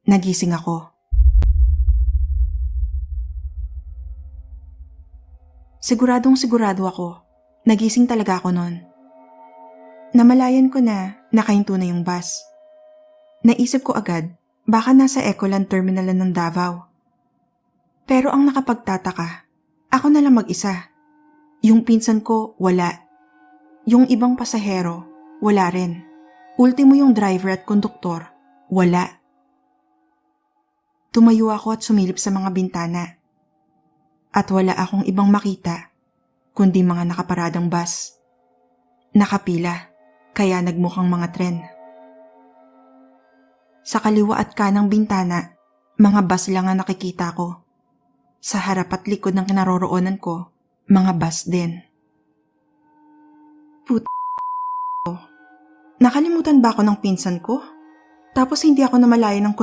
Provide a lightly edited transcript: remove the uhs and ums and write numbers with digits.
Nagising ako. Sigurado ako. Nagising talaga ako noon. Namalayan ko na nakahinto na yung bus. Naisip ko agad, baka nasa Ecoland Terminal ng Davao. Pero ang nakapagtataka, ako na lang mag-isa. Yung pinsan ko, wala. Yung ibang pasahero, wala rin. Ultimo yung driver at konduktor, wala. Tumayo ako at sumilip sa mga bintana. At wala akong ibang makita, kundi mga nakaparadang bus. Nakapila, kaya nagmukhang mga tren. Sa kaliwa at kanang bintana, mga bus lang ang nakikita ko. Sa harap at likod ng kinaroroonan ko, mga bus din. Nakalimutan ba ako ng pinsan ko? Tapos hindi ako namalayan ng